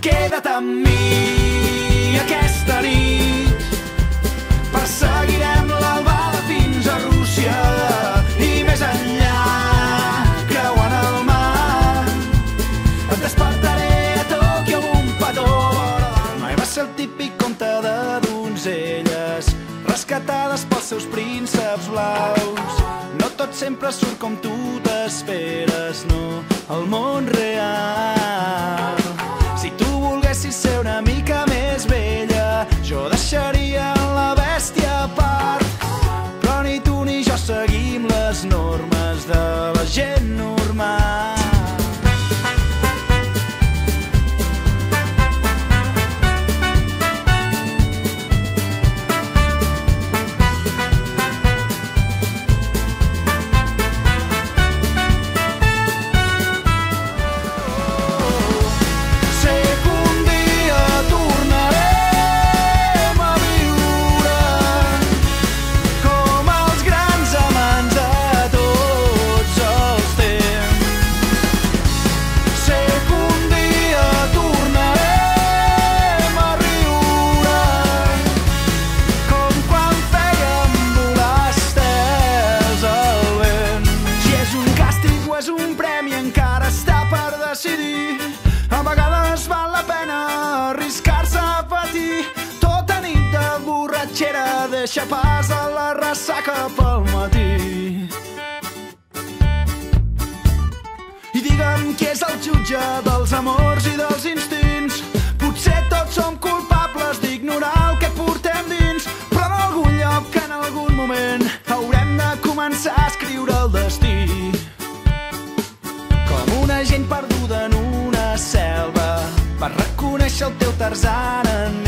Queda't amb mi aquesta nit, perseguirem l'albada fins a Rússia i més enllà, creuant el mar. Et despertaré a Tòquio amb un petó. Mai va ser el típic conte de donzelles rescatades pels seus prínceps blaus. No tot sempre surt com tu t'esperes, no, el món real. Si tu volguessis ser una mica més vella, jo deixaria la bèstia a part. Però ni tu ni jo seguim les normes de la gent normal. A vegades val la pena arriscar-se a patir. Tota nit de borratxera deixa pas a la ressaca pel matí. I digue'm qui és el jutge dels amors i dels instints. Potser tots som culpables d'ignorar el que portem dins, però en algun lloc, en algun moment, haurem de començar a escriure el destí. Com una gent perduda en una selva, vas reconèixer el teu Tarzan en mi.